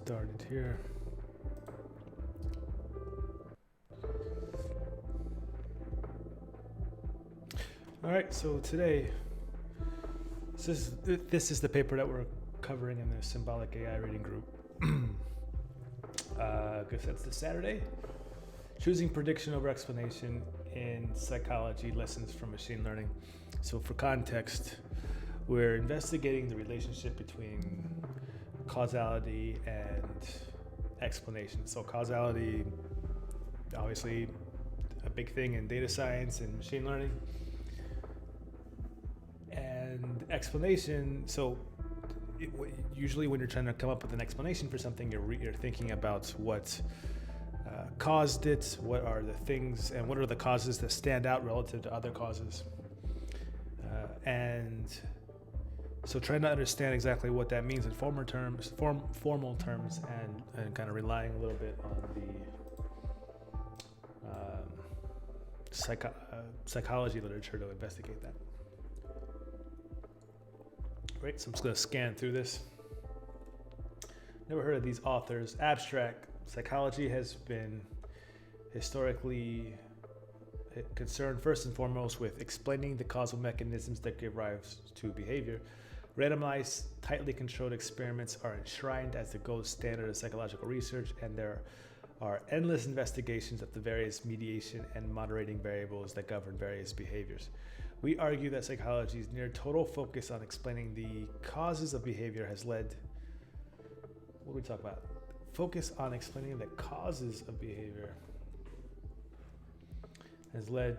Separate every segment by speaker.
Speaker 1: started here. All right, so today, this is the paper that we're covering in the symbolic AI reading group. I guess that's the Saturday. Choosing prediction over explanation in psychology lessons from machine learning. So for context, we're investigating the relationship between causality and explanation. So causality, obviously a big thing in data science and machine learning. And explanation, so usually when you're trying to come up with an explanation for something, you're thinking about what caused it, what are the things, and what are the causes that stand out relative to other causes. And so trying to understand exactly what that means in formal terms, and kind of relying a little bit on the psychology literature to investigate that. Right, so I'm just going to scan through this. Never heard of these authors. Abstract. Psychology has been historically concerned first and foremost with explaining the causal mechanisms that give rise to behavior. Randomized, tightly controlled experiments are enshrined as the gold standard of psychological research, and there are endless investigations of the various mediation and moderating variables that govern various behaviors. We argue that psychology's near total focus on explaining the causes of behavior has led, what do we talk about? Focus on explaining the causes of behavior has led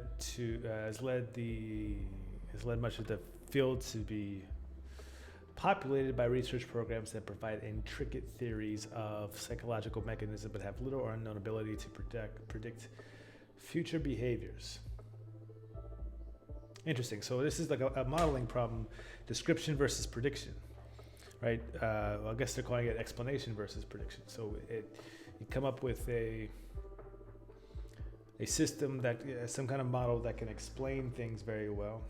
Speaker 1: much of the field to be populated by research programs that provide intricate theories of psychological mechanisms but have little or unknown ability to predict future behaviors. Interesting. So this is like a modeling problem, description versus prediction, right? Well, I guess they're calling it explanation versus prediction. So you come up with a system that some kind of model that can explain things very well,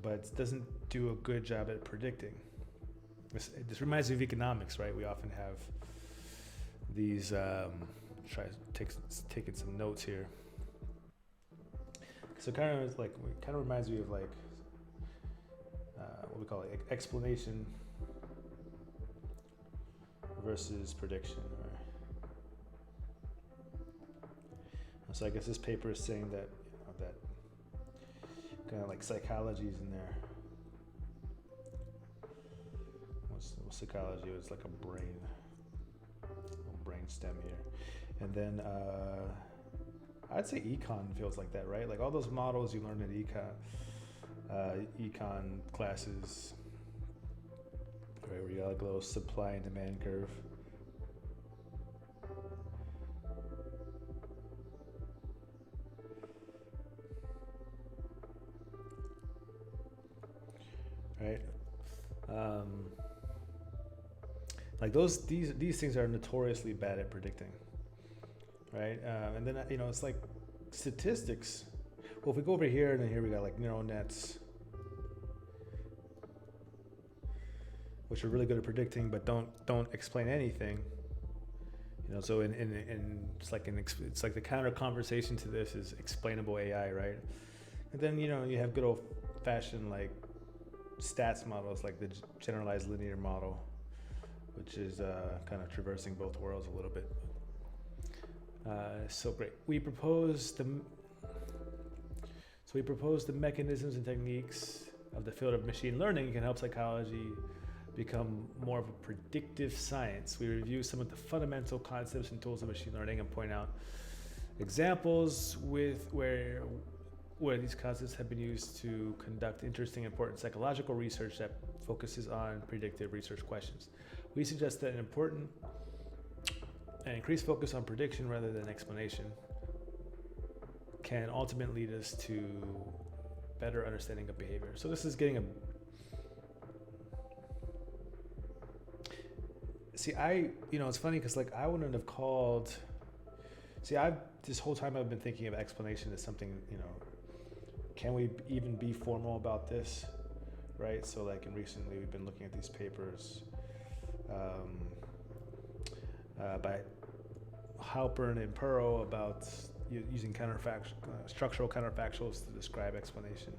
Speaker 1: but doesn't do a good job at predicting. This reminds me of economics, right? We often have these. Taking some notes here. So kind of reminds me of what we call it, explanation versus prediction. Right? So I guess this paper is saying that that kind of like psychology is in there. What's psychology? It's like a brain stem here, and then. I'd say econ feels like that, right? Like all those models you learn in econ classes, right? Where you got like a little supply and demand curve. Right? Like these things are notoriously bad at predicting. Right, and then it's like statistics. Well, if we go over here, and then here we got like neural nets, which are really good at predicting, but don't explain anything. So in it's like the counter conversation to this is explainable AI, right? And then you have good old fashioned like stats models, like the generalized linear model, which is kind of traversing both worlds a little bit. So great. We propose the mechanisms and techniques of the field of machine learning can help psychology become more of a predictive science. We review some of the fundamental concepts and tools of machine learning and point out examples where these concepts have been used to conduct interesting, important psychological research that focuses on predictive research questions. We suggest that an increased focus on prediction rather than explanation can ultimately lead us to better understanding of behavior. So this is getting it's funny because I wouldn't have called. This whole time I've been thinking of explanation as something, can we even be formal about this, right? So and recently we've been looking at these papers. by Halpern and Pearl about using structural counterfactuals to describe explanation.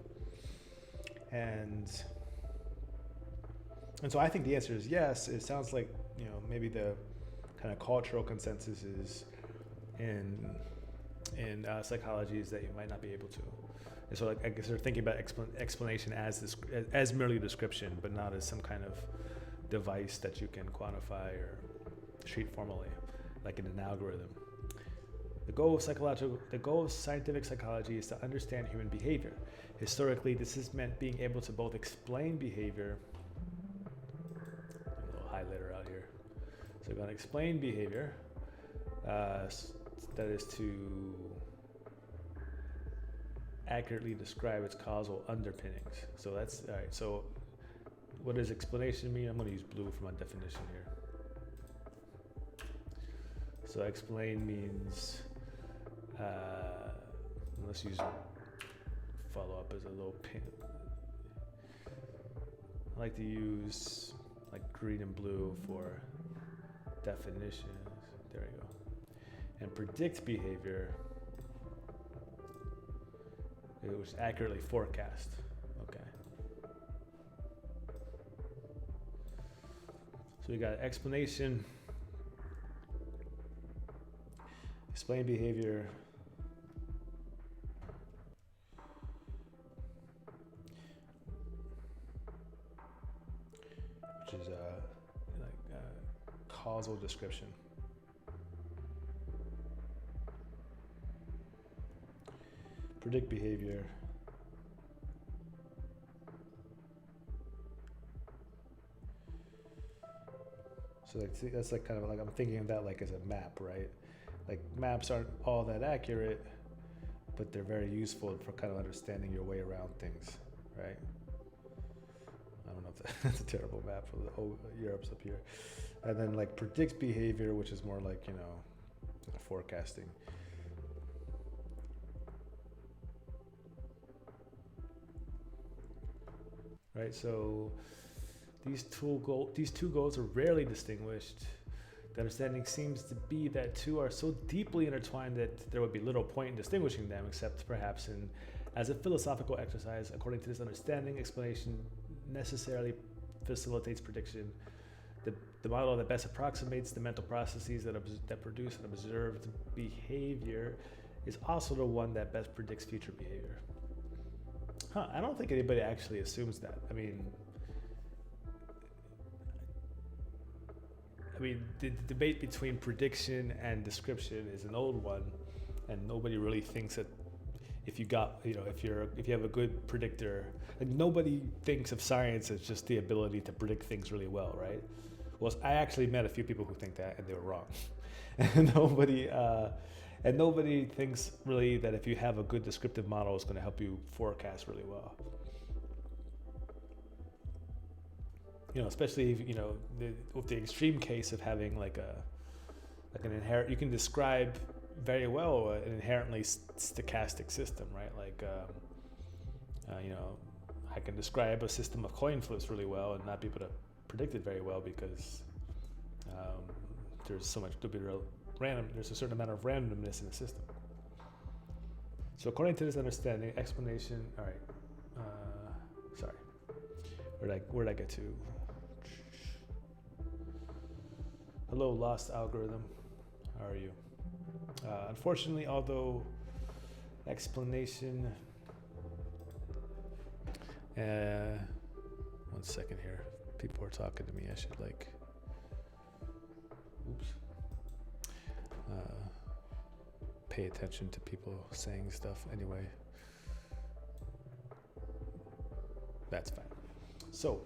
Speaker 1: And so I think the answer is yes. It sounds like, maybe the kind of cultural consensus is in psychology is that you might not be able to. And so I guess they're thinking about explanation as merely description, but not as some kind of device that you can quantify or treat formally, like in an algorithm. The goal of scientific psychology is to understand human behavior. Historically, this has meant being able to both explain behavior. A little highlighter out here. So we're going to explain behavior. That is to accurately describe its causal underpinnings. So that's all right. So what does explanation mean? I'm going to use blue for my definition here. So explain means, let's use follow up as a little pin. I like to use like green and blue for definitions. There we go. And predict behavior, which accurately forecast. Okay. So we got explanation, explain behavior, which is causal description. Predict behavior. So that's like kind of like I'm thinking of that like as a map, right? Like maps aren't all that accurate, but they're very useful for kind of understanding your way around things, right? I don't know if that's a terrible map for the whole Europe's up here. And then like predict behavior, which is more like, forecasting. Right, so these two goals are rarely distinguished. The understanding seems to be that two are so deeply intertwined that there would be little point in distinguishing them, except perhaps as a philosophical exercise. According to this understanding, explanation necessarily facilitates prediction. The model that best approximates the mental processes that produce an observed behavior is also the one that best predicts future behavior. I don't think anybody actually assumes that. I mean, the debate between prediction and description is an old one, and nobody really thinks that if you have a good predictor, like nobody thinks of science as just the ability to predict things really well, right? Well, I actually met a few people who think that, and they were wrong. And nobody thinks really that if you have a good descriptive model, it's going to help you forecast really well. Especially with the extreme case of having you can describe very well an inherently stochastic system, right? I can describe a system of coin flips really well and not be able to predict it very well because there's so much there's a certain amount of randomness in the system. So according to this understanding, explanation, all right, sorry, where'd I get to? Hello, lost algorithm, how are you? Unfortunately, although explanation, one second here, people are talking to me, I should pay attention to people saying stuff anyway. That's fine. So,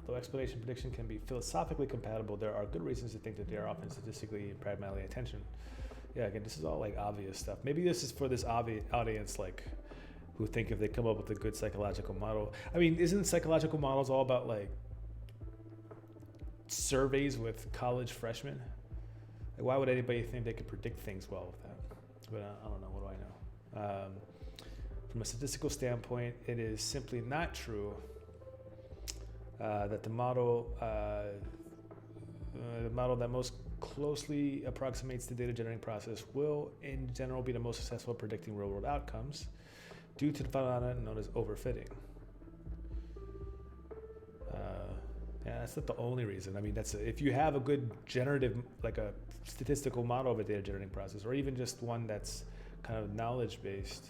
Speaker 1: although explanation and prediction can be philosophically compatible, there are good reasons to think that they are often statistically and pragmatically attention. Yeah, again, this is all obvious stuff. Maybe this is for this audience who think if they come up with a good psychological model. I mean, isn't psychological models all about surveys with college freshmen? Why would anybody think they could predict things well with that? But I don't know. What do I know? From a statistical standpoint, it is simply not true that the model that most closely approximates the data generating process will, in general, be the most successful at predicting real-world outcomes due to the phenomenon known as overfitting. Yeah, that's not the only reason. I mean, if you have a good generative, like a statistical model of a data generating process, or even just one that's kind of knowledge-based,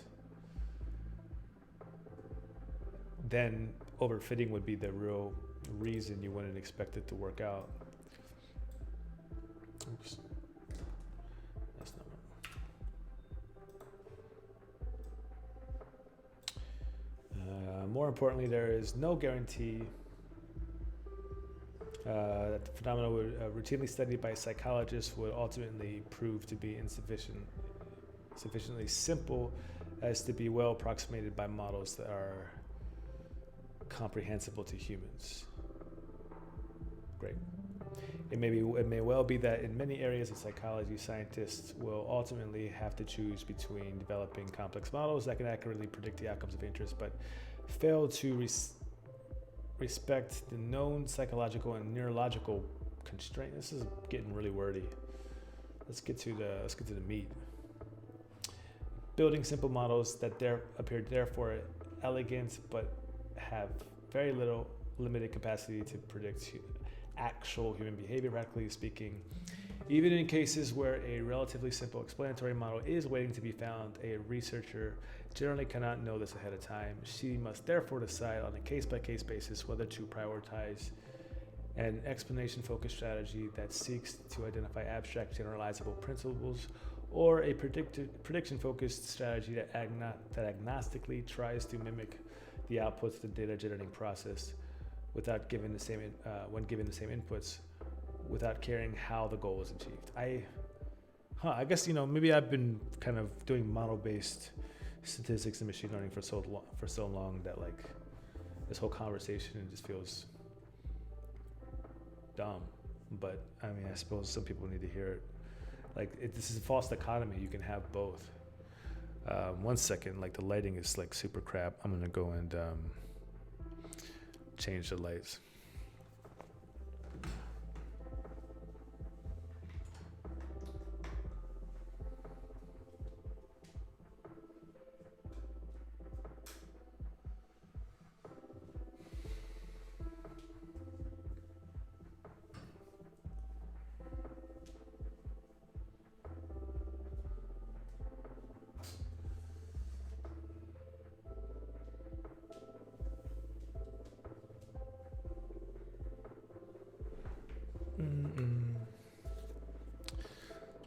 Speaker 1: then overfitting would be the real reason you wouldn't expect it to work out. Oops. That's not right. More importantly, there is no guarantee that the phenomenon routinely studied by psychologists would ultimately prove to be sufficiently simple as to be well approximated by models that are comprehensible to humans. Great. It may well be that in many areas of psychology, scientists will ultimately have to choose between developing complex models that can accurately predict the outcomes of interest, but fail to respect the known psychological and neurological constraint. This is getting really wordy. Let's get to the meat. Building simple models that appear therefore elegant, but have very limited capacity to predict actual human behavior, practically speaking. Even in cases where a relatively simple explanatory model is waiting to be found, a researcher generally cannot know this ahead of time. She must therefore decide on a case-by-case basis whether to prioritize an explanation-focused strategy that seeks to identify abstract generalizable principles, or a prediction-focused strategy that agnostically tries to mimic the outputs of the data generating process without giving the same when given the same inputs, without caring how the goal is achieved. I guess maybe I've been kind of doing model-based statistics and machine learning for so long that like this whole conversation just feels dumb. But I mean, I suppose some people need to hear it. Like this is a false dichotomy. You can have both. 1 second, like the lighting is like super crap. I'm gonna go and change the lights.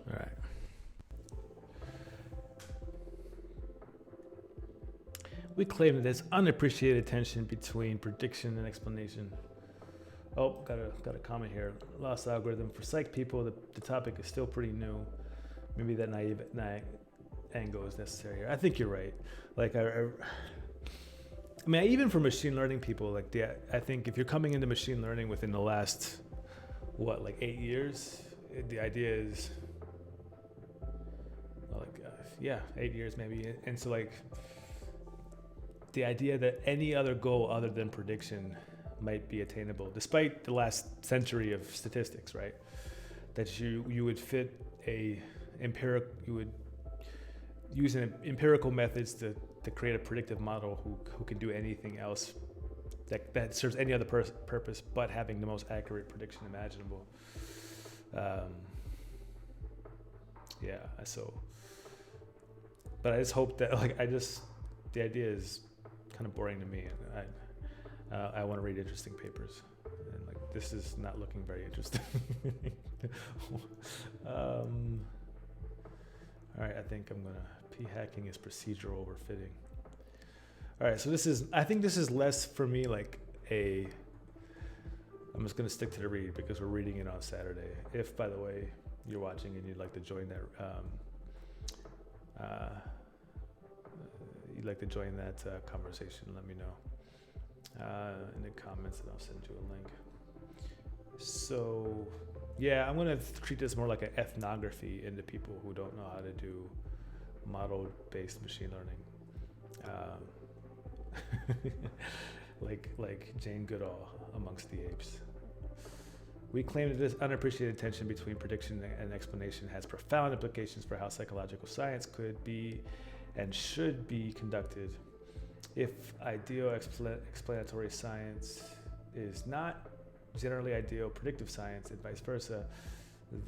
Speaker 1: All right. We claim that there's unappreciated tension between prediction and explanation. Oh, got a comment here. Lost algorithm. For psych people, the topic is still pretty new. Maybe that naive angle is necessary here. I think you're right. Like I mean, even for machine learning people, like I think if you're coming into machine learning within the last 8 years, the idea is 8 years maybe. And so like the idea that any other goal other than prediction might be attainable, despite the last century of statistics, right? That you would fit you would use empirical methods to create a predictive model who can do anything else that serves any other purpose but having the most accurate prediction imaginable. But I just hope that the idea is kind of boring to me, and I want to read interesting papers, and this is not looking very interesting. All right, I think I'm gonna p-hacking is procedural overfitting. All right, so I think this is less for me I'm just gonna stick to the read because we're reading it on Saturday. If, by the way, you're watching and you'd like to join that conversation, let me know in the comments, and I'll send you a link. So yeah, I'm gonna treat this more like an ethnography into people who don't know how to do model-based machine learning. like Jane Goodall amongst the apes. We claim that this unappreciated tension between prediction and explanation has profound implications for how psychological science could be and should be conducted. If ideal explanatory science is not generally ideal predictive science and vice versa,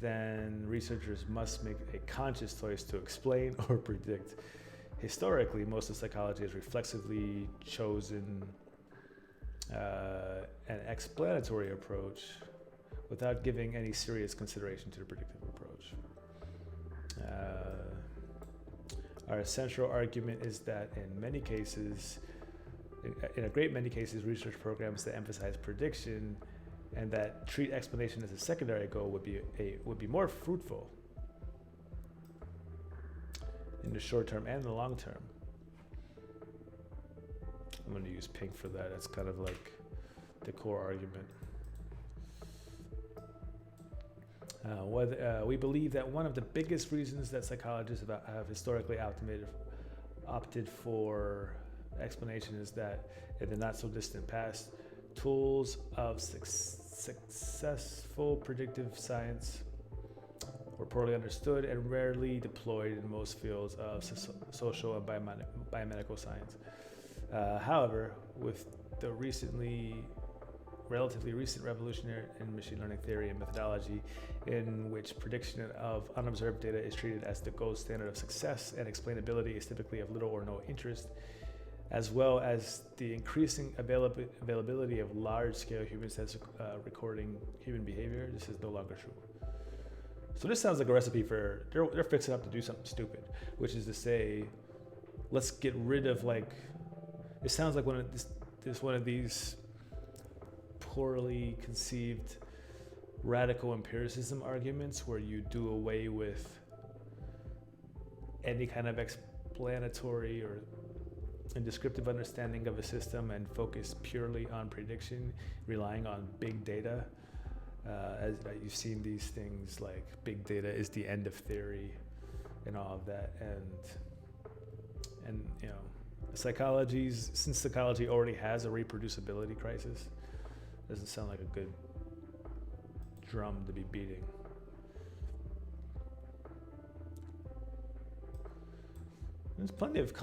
Speaker 1: then researchers must make a conscious choice to explain or predict. Historically, most of psychology has reflexively chosen an explanatory approach without giving any serious consideration to the predictive approach. Our central argument is that in a great many cases, research programs that emphasize prediction and that treat explanation as a secondary goal would be more fruitful in the short term and the long term. I'm going to use pink for that. That's kind of like the core argument. We believe that one of the biggest reasons that psychologists have historically opted for explanation is that in the not so distant past, tools of successful predictive science were poorly understood and rarely deployed in most fields of social and biomedical science. However, with the relatively recent revolution in machine learning theory and methodology, in which prediction of unobserved data is treated as the gold standard of success and explainability is typically of little or no interest, as well as the increasing availability of large-scale human sensor recording human behavior, this is no longer true. So this sounds like a recipe for, they're fixing up to do something stupid, which is to say, let's get rid of it sounds like one of these poorly conceived radical empiricism arguments where you do away with any kind of explanatory or descriptive understanding of a system and focus purely on prediction, relying on big data. As you've seen these things like big data is the end of theory and all of that, and since psychology already has a reproducibility crisis, doesn't sound like a good drum to be beating. There's plenty of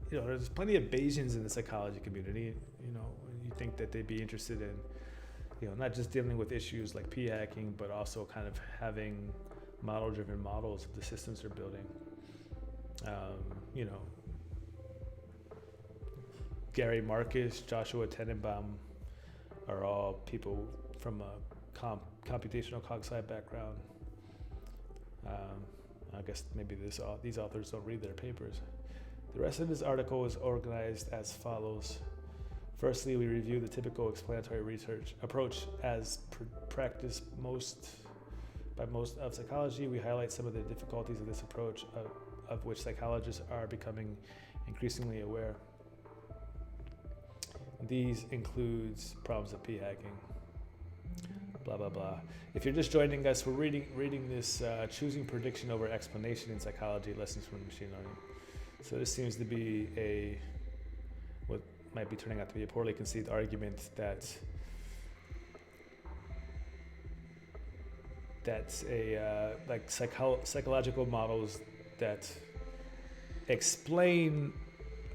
Speaker 1: there's plenty of Bayesians in the psychology community. You think that they'd be interested in, not just dealing with issues like p-hacking, but also kind of having model-driven models of the systems they're building. Gary Marcus, Joshua Tenenbaum are all people from a computational cog-sci background. I guess maybe these authors don't read their papers. The rest of this article is organized as follows. Firstly, we review the typical explanatory research approach as practiced by most of psychology. We highlight some of the difficulties of this approach, of which psychologists are becoming increasingly aware. These includes problems of p-hacking, blah, blah, blah. If you're just joining us, we're reading this Choosing Prediction Over Explanation in Psychology, Lessons from Machine Learning. So this seems to be what might be turning out to be a poorly conceived argument that psychological models that explain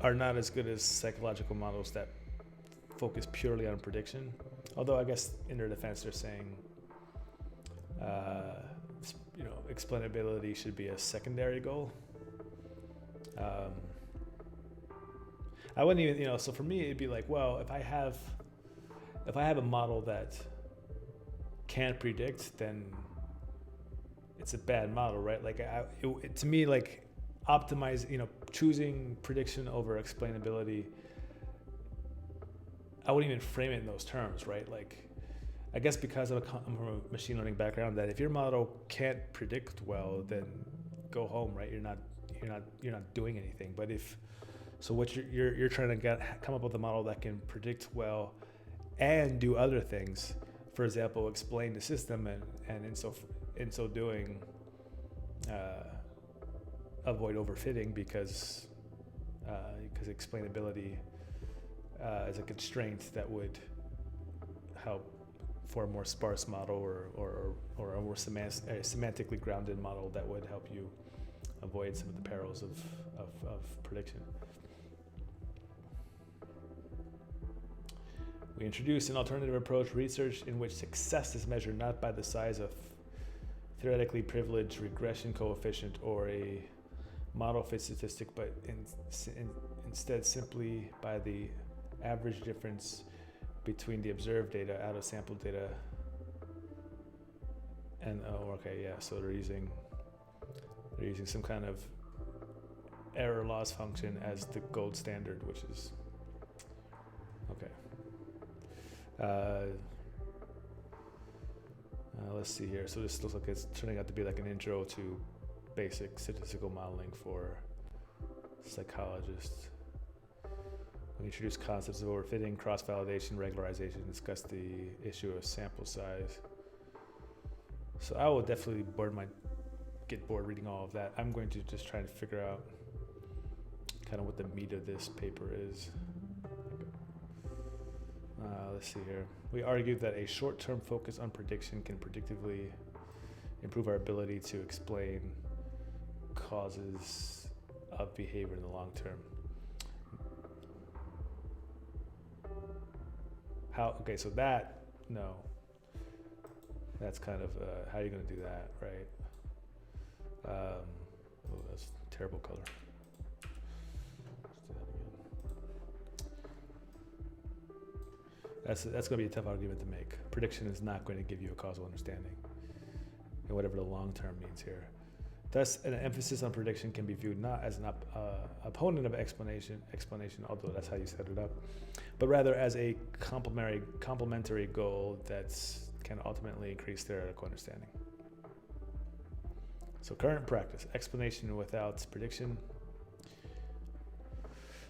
Speaker 1: are not as good as psychological models that focus purely on prediction. Although I guess in their defense they're saying explainability should be a secondary goal. I wouldn't even, so for me it'd be like, well, if I have a model that can't predict, then it's a bad model, right? Like to me, like choosing prediction over explainability, I wouldn't even frame it in those terms, right? Like, I guess because I'm from a machine learning background, that if your model can't predict well, then go home, right? You're not doing anything. But what you're trying to come up with a model that can predict well and do other things. For example, explain the system and in so doing, avoid overfitting because explainability as a constraint that would help for a more sparse model or a more semantically grounded model that would help you avoid some of the perils of prediction. We introduce an alternative approach, research in which success is measured not by the size of theoretically privileged regression coefficient or a model fit statistic, but instead simply by the average difference between the observed data out of sample data and so they're using some kind of error loss function as the gold standard, which is okay. Let's see here. So this looks like it's turning out to be like an intro to basic statistical modeling for psychologists. We introduce concepts of overfitting, cross-validation, regularization, discuss the issue of sample size. So I will definitely get bored reading all of that. I'm going to just try to figure out kind of what the meat of this paper is. Let's see here. We argued that a short-term focus on prediction can predictively improve our ability to explain causes of behavior in the long term. So that's kind of how you're going to do that, right? That's a terrible color. Let's do that again. That's going to be a tough argument to make. Prediction is not going to give you a causal understanding, and whatever the long term means here. Thus, an emphasis on prediction can be viewed not as an opponent of explanation, although that's how you set it up, but rather as a complementary goal that can ultimately increase theoretical understanding. So current practice, explanation without prediction.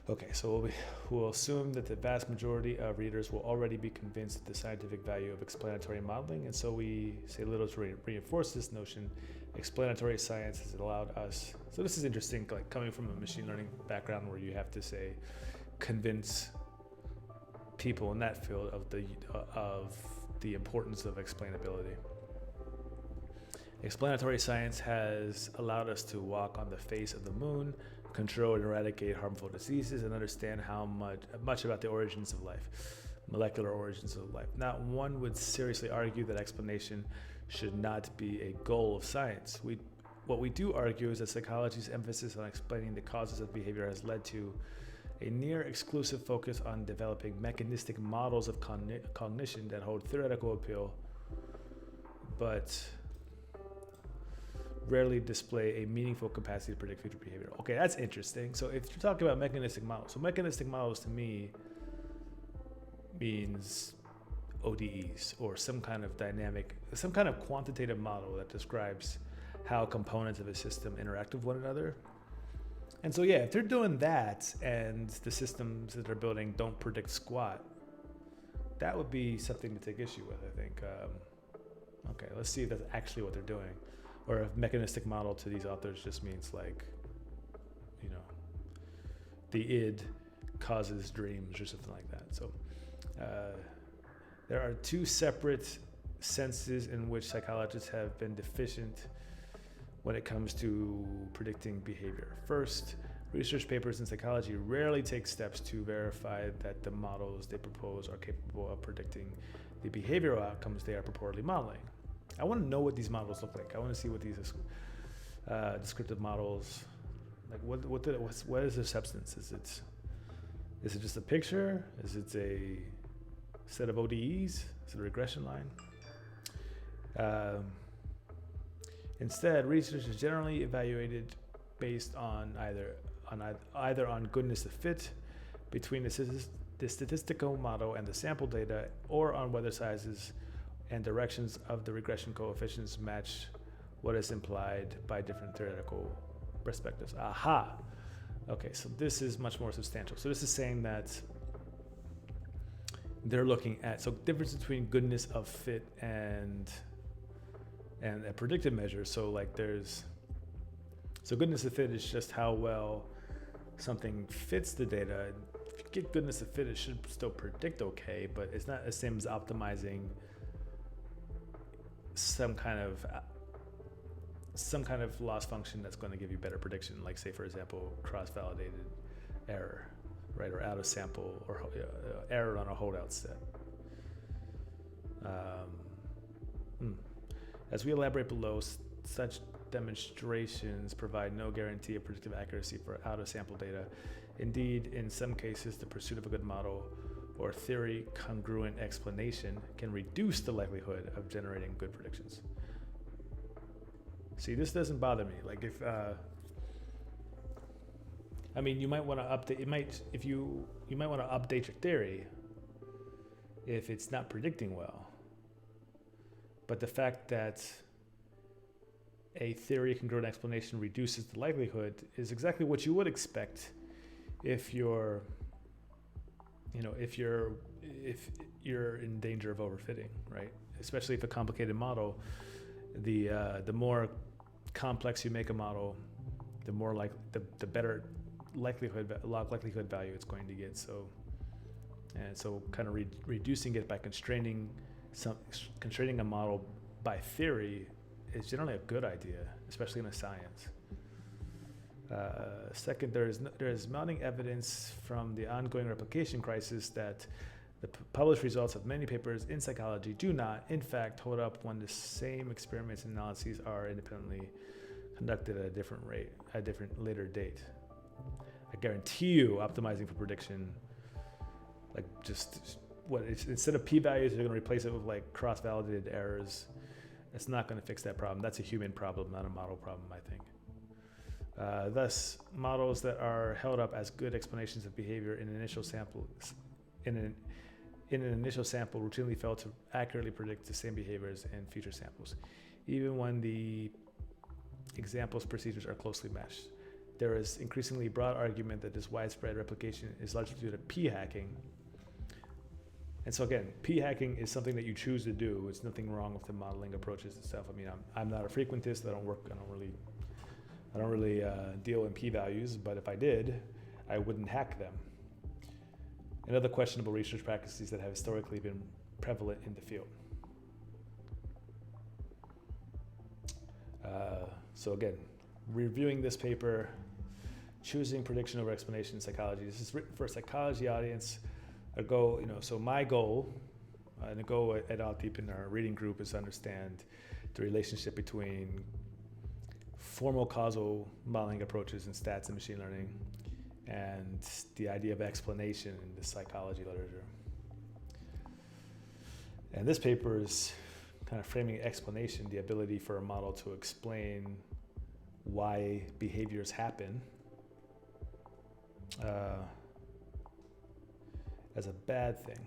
Speaker 1: Okay, so we'll assume that the vast majority of readers will already be convinced of the scientific value of explanatory modeling, and so we say little to reinforce this notion. Explanatory science has allowed us, so this is interesting, like coming from a machine learning background where you have to say, convince people in that field of the importance of explainability. Explanatory science has allowed us to walk on the face of the moon, control and eradicate harmful diseases, and understand how much about the origins of life, molecular origins of life. Not one would seriously argue that explanation should not be a goal of science. What we do argue is that psychology's emphasis on explaining the causes of behavior has led to a near exclusive focus on developing mechanistic models of cognition that hold theoretical appeal, but rarely display a meaningful capacity to predict future behavior. Okay, that's interesting. So if you're talking about mechanistic models, so mechanistic models to me means ODEs, or some kind of quantitative model that describes how components of a system interact with one another. And so yeah, if they're doing that and the systems that they're building don't predict squat, that would be something to take issue with, I think. Okay, let's see if that's actually what they're doing. Or if mechanistic model to these authors just means like, the id causes dreams or something like that. So there are two separate senses in which psychologists have been deficient when it comes to predicting behavior. First, research papers in psychology rarely take steps to verify that the models they propose are capable of predicting the behavioral outcomes they are purportedly modeling. I want to know what these models look like. I want to see what these descriptive models, like what is their substance? Is it just a picture? Is it a set of ODEs? Is it a regression line? Instead, research is generally evaluated based on either on goodness of fit between the statistical model and the sample data, or on whether sizes and directions of the regression coefficients match what is implied by different theoretical perspectives. Aha! Okay, so this is much more substantial. So this is saying that they're looking at, so difference between goodness of fit and a predictive measure. So like goodness of fit is just how well something fits the data. you get goodness of fit, it should still predict okay, but it's not the same as optimizing some kind of loss function that's going to give you better prediction, like say for example cross-validated error, right, or out of sample, or error on a holdout set. As we elaborate below, such demonstrations provide no guarantee of predictive accuracy for out of sample data. Indeed, in some cases, the pursuit of a good model or theory congruent explanation can reduce the likelihood of generating good predictions. See, this doesn't bother me. Like if, I mean, you might want to update. You might want to update your theory if it's not predicting well. But the fact that a theory congruent explanation reduces the likelihood is exactly what you would expect if you're in danger of overfitting, right? Especially if a complicated model, the more complex you make a model, the more like the better log likelihood value it's going to get. So kind of reducing it by constraining a model by theory is generally a good idea, especially in a science. Second, there is mounting evidence from the ongoing replication crisis that the published results of many papers in psychology do not, in fact, hold up when the same experiments and analyses are independently conducted at a different rate, at a different later date. I guarantee you, optimizing for prediction, like instead of p-values, you're going to replace it with like cross-validated errors. It's not going to fix that problem. That's a human problem, not a model problem, I think. Thus, models that are held up as good explanations of behavior in an initial sample routinely fail to accurately predict the same behaviors in future samples, even when the examples' procedures are closely matched. There is increasingly broad argument that this widespread replication is largely due to p-hacking. And so again, p-hacking is something that you choose to do. It's nothing wrong with the modeling approaches itself. I mean, I'm not a frequentist. I don't really deal in p-values, but if I did, I wouldn't hack them. And other questionable research practices that have historically been prevalent in the field. So again, reviewing this paper, choosing prediction over explanation in psychology. This is written for a psychology audience. So my goal, and the goal at Outdeep in our reading group is to understand the relationship between formal causal modeling approaches in stats and machine learning and the idea of explanation in the psychology literature. And this paper is kind of framing explanation, the ability for a model to explain why behaviors happen, as a bad thing.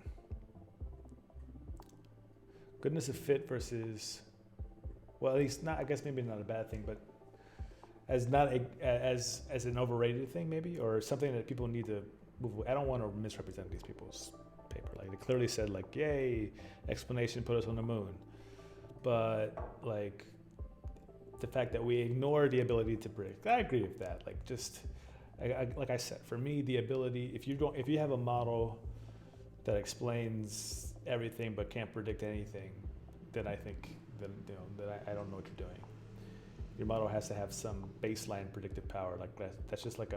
Speaker 1: Goodness of fit versus, well, at least not, I guess maybe not a bad thing, but as an overrated thing maybe, or something that people need to move away. I don't want to misrepresent these people's paper. Like they clearly said like, yay, explanation put us on the moon. But like the fact that we ignore the ability to predict, I agree with that. Like just, like I said, for me, the ability, if you have a model that explains everything but can't predict anything, then I think that I don't know what you're doing. Your model has to have some baseline predictive power. Like that's just like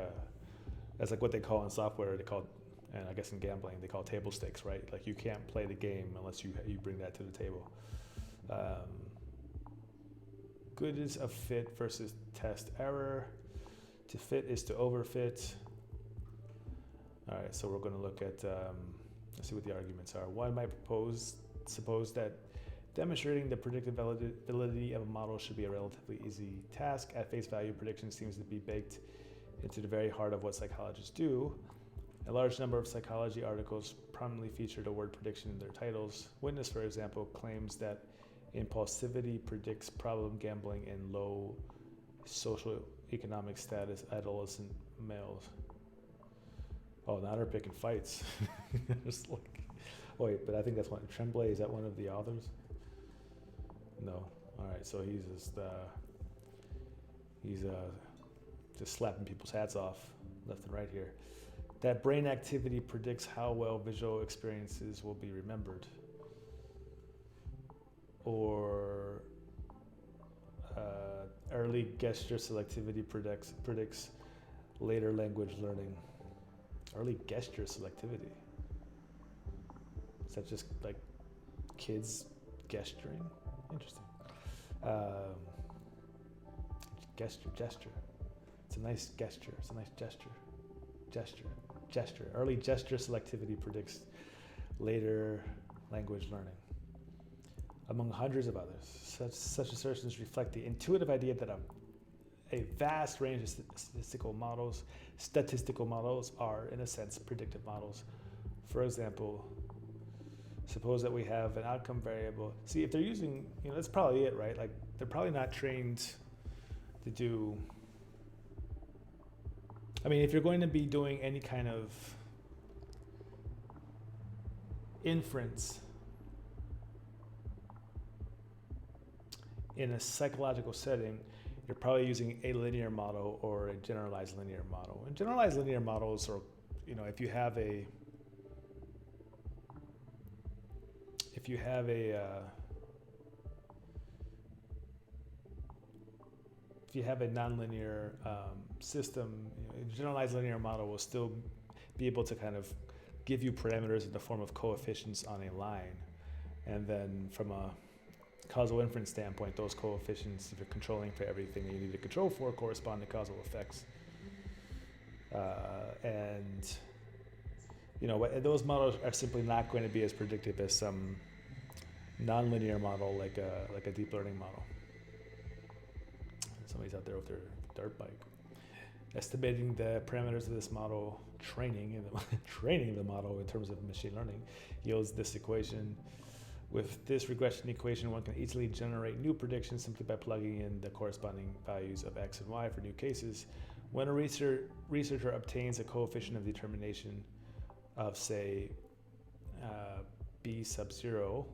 Speaker 1: that's like what they call in software. They call, and I guess in gambling they call table stakes, right? Like you can't play the game unless you bring that to the table. Good is a fit versus test error. To fit is to overfit. All right, so we're going to look at, let's see what the arguments are. One might suppose that demonstrating the predictive validity of a model should be a relatively easy task. At face value, prediction seems to be baked into the very heart of what psychologists do. A large number of psychology articles prominently feature the word prediction in their titles. Witness, for example, claims that impulsivity predicts problem gambling in low socioeconomic status adolescent males. Oh, now they're picking fights. Just like, wait, but I think that's one. Tremblay, is that one of the authors? No. All right, so he's just slapping people's hats off left and right here. that brain activity predicts how well visual experiences will be remembered. Or early gesture selectivity predicts later language learning. Early gesture selectivity. Is that just like kids gesturing? Interesting. Gesture. It's a nice gesture. It's a nice gesture. Early gesture selectivity predicts later language learning. Among hundreds of others, such assertions reflect the intuitive idea that a vast range of statistical models are, in a sense, predictive models. For example, suppose that we have an outcome variable. See, if they're using, that's probably it, right? Like, they're probably not trained to do, if you're going to be doing any kind of inference in a psychological setting, you're probably using a linear model or a generalized linear model. And generalized linear models are, if you have a nonlinear system, a generalized linear model will still be able to kind of give you parameters in the form of coefficients on a line. And then from a causal inference standpoint, those coefficients, if you're controlling for everything that you need to control for, correspond to causal effects. Those models are simply not going to be as predictive as some nonlinear model like a deep learning model. Somebody's out there with their dirt bike. Estimating the parameters of this model, training the model in terms of machine learning, yields this equation. With this regression equation, one can easily generate new predictions simply by plugging in the corresponding values of x and y for new cases. When a researcher obtains a coefficient of determination of, say, b sub 0,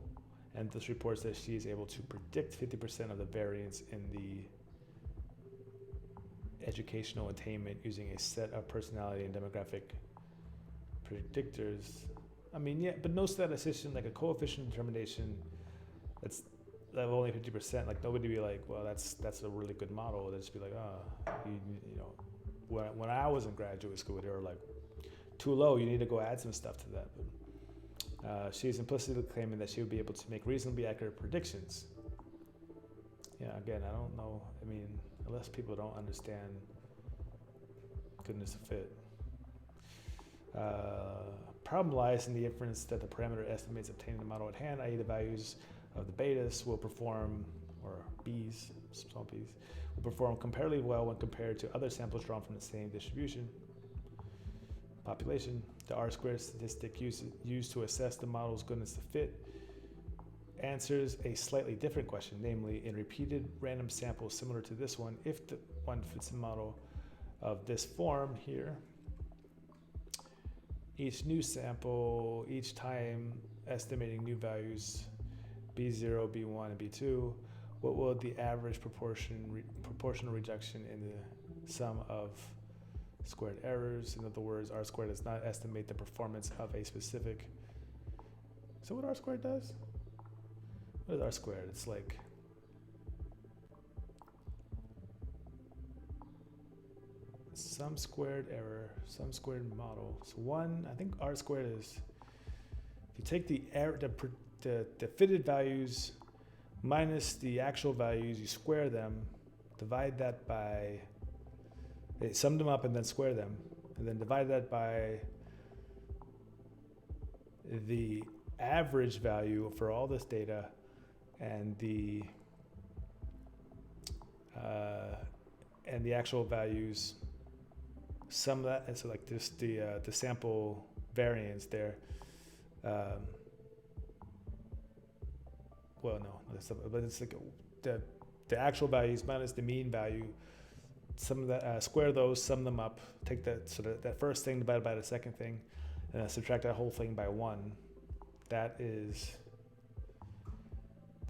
Speaker 1: and this reports that she is able to predict 50% of the variance in the educational attainment using a set of personality and demographic predictors. But no statistician, like a coefficient determination that's of only 50%, like nobody be like, well, that's a really good model. They'd just be like, when I was in graduate school, they were like, too low, you need to go add some stuff to that. But she's implicitly claiming that she would be able to make reasonably accurate predictions. Again, I don't know. Unless people don't understand goodness of fit. Problem lies in the inference that the parameter estimates obtained in the model at hand, i.e. the values of the betas will perform, or b's, small b's, will perform comparatively well when compared to other samples drawn from the same distribution. Population, the R-squared statistic used to assess the model's goodness of fit answers a slightly different question, namely, in repeated random samples similar to this one, if the one fits a model of this form here, each new sample, each time estimating new values, B0, B1, and B2, what will the average proportional reduction in the sum of squared errors? In other words, R squared does not estimate the performance of a specific. So what R squared does? What is R squared? It's like some squared error, some squared model. So I think R squared is, if you take the error, the fitted values minus the actual values, you square them, divide that by, sum them up and then square them, and then divide that by the average value for all this data and the actual values, sum of that, and so like this the sample variance there. But it's like the actual values minus the mean value. Sum of that, square those, sum them up, take that first thing divided by the second thing, and subtract that whole thing by 1. That is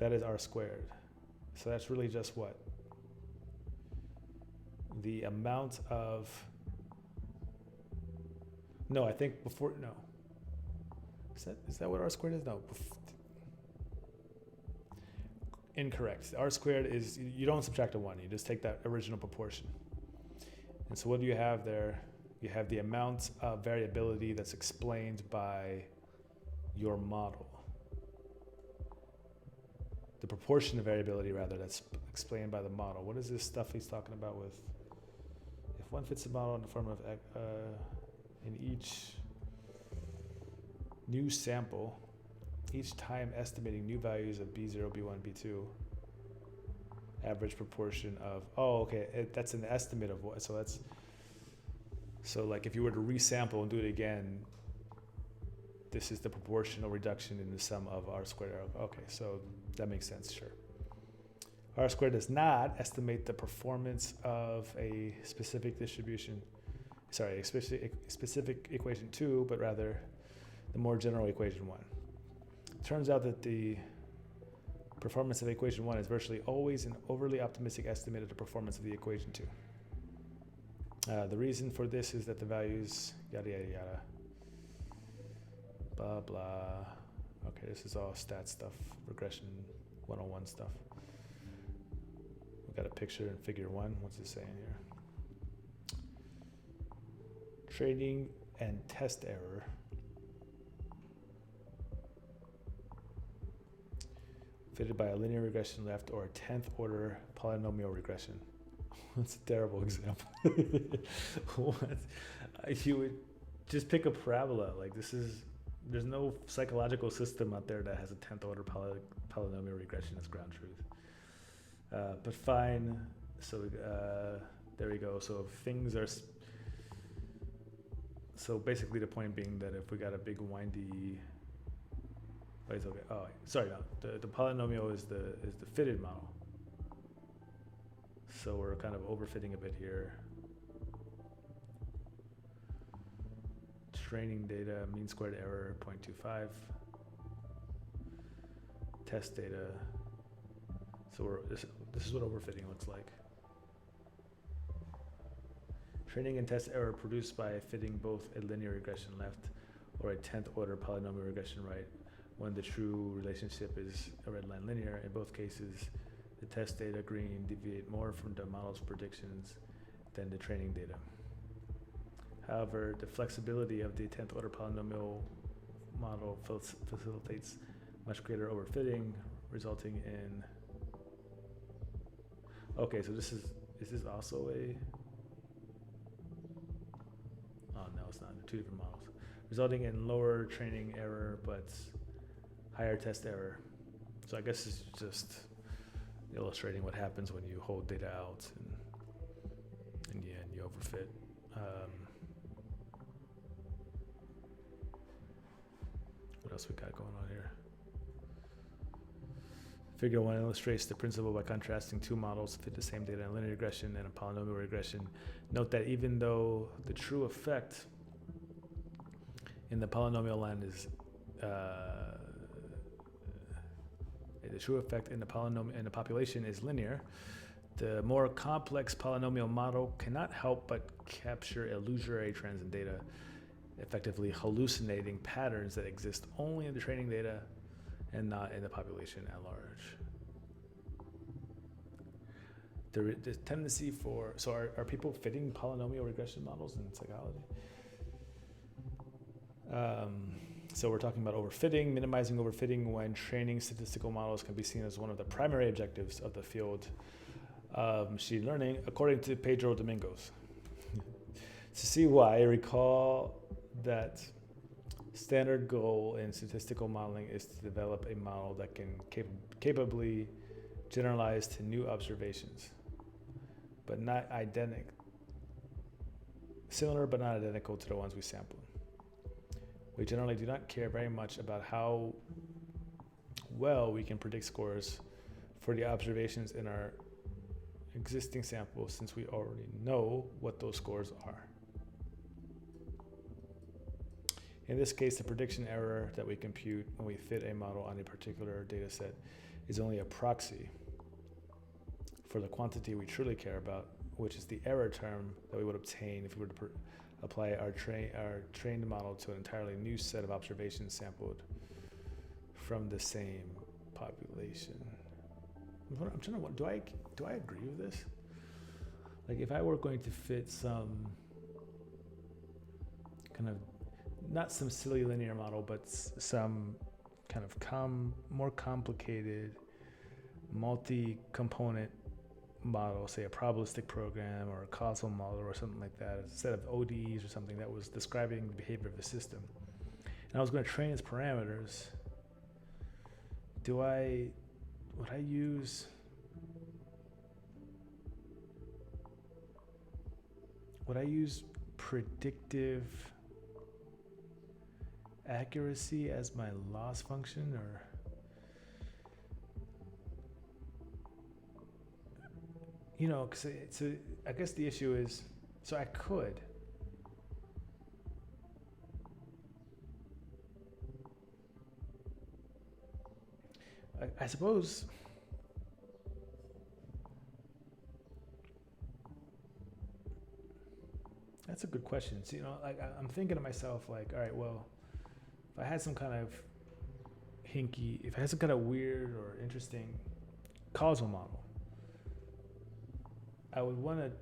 Speaker 1: R squared. So that's really just what? The amount of No, I think before, no. Is that what r squared is? No. Incorrect. R squared is, you don't subtract a 1, you just take that original proportion. And so what do you have there? You have the amount of variability that's explained by your model. The proportion of variability, rather, that's explained by the model. What is this stuff he's talking about with, if one fits the model in the form of, in each new sample, each time estimating new values of B0, B1, B2, average proportion of, that's an estimate of what, so like if you were to resample and do it again, this is the proportional reduction in the sum of r squared. Okay, so that makes sense, sure. R squared does not estimate the performance of a specific distribution, a specific equation 2, but rather the more general equation 1. It turns out that the performance of equation 1 is virtually always an overly optimistic estimate of the performance of the equation 2. The reason for this is that the values, yada, yada, yada, blah, blah. Okay, this is all stat stuff, regression 101 stuff. We've got a picture in figure 1. What's it saying here? Training and test error. Fitted by a linear regression left or a 10th order polynomial regression. That's a terrible example. What? You would just pick a parabola. Like there's no psychological system out there that has a 10th order polynomial regression as ground truth. But fine. So there we go. So if things are, so basically the point being that if we got a big windy, it's okay. Oh, sorry. No, the polynomial is the fitted model. So we're kind of overfitting a bit here. Training data, mean squared error 0.25. Test data. So this is what overfitting looks like. Training and test error produced by fitting both a linear regression left or a 10th order polynomial regression right, when the true relationship is a red line linear. In both cases, the test data green deviate more from the model's predictions than the training data. However, the flexibility of the 10th order polynomial model facilitates much greater overfitting, resulting in, okay, so is this also a, oh no, it's not, they're two different models. Resulting in lower training error, but higher test error. So I guess it's just illustrating what happens when you hold data out and you overfit. What else we got going on here? Figure 1 illustrates the principle by contrasting two models to fit the same data in linear regression and a polynomial regression. Note that even though the true effect in the polynomial line is the true effect in the population is linear, the more complex polynomial model cannot help but capture illusory trends in data, effectively hallucinating patterns that exist only in the training data and not in the population at large. The tendency for, so are people fitting polynomial regression models in psychology? So we're talking about overfitting, minimizing overfitting when training statistical models can be seen as one of the primary objectives of the field of machine learning, according to Pedro Domingos. To see why, recall that standard goal in statistical modeling is to develop a model that can capably generalize to new observations, but not identical, similar but not identical to the ones we sampled. We generally do not care very much about how well we can predict scores for the observations in our existing samples, since we already know what those scores are. In this case, the prediction error that we compute when we fit a model on a particular data set is only a proxy for the quantity we truly care about, which is the error term that we would obtain if we were to apply our trained model to an entirely new set of observations sampled from the same population. I'm trying to. Do I agree with this? Like, if I were going to fit some kind of, not some silly linear model, but some kind of more complicated multi-component model, say a probabilistic program or a causal model or something like that, a set of ODEs or something that was describing the behavior of a system, and I was going to train its parameters, would I use predictive accuracy as my loss function, or because I guess the issue is, so I could. I suppose that's a good question. So, I'm thinking to myself, like, all right, well, if I had some kind of if I had some kind of weird or interesting causal model, I would want to,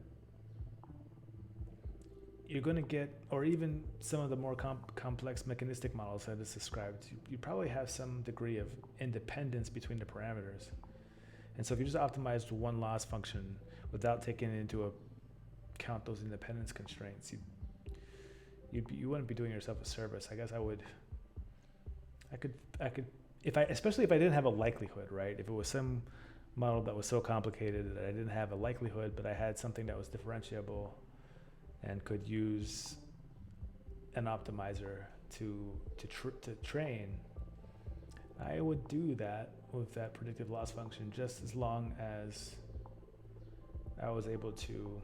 Speaker 1: you're going to get, or even some of the more complex mechanistic models that is described, you probably have some degree of independence between the parameters. And so if you just optimize one loss function without taking into account those independence constraints, you wouldn't be doing yourself a service. I guess I could, especially if I didn't have a likelihood, right? If it was some model that was so complicated that I didn't have a likelihood, but I had something that was differentiable and could use an optimizer to train, I would do that with that predictive loss function, just as long as I was able to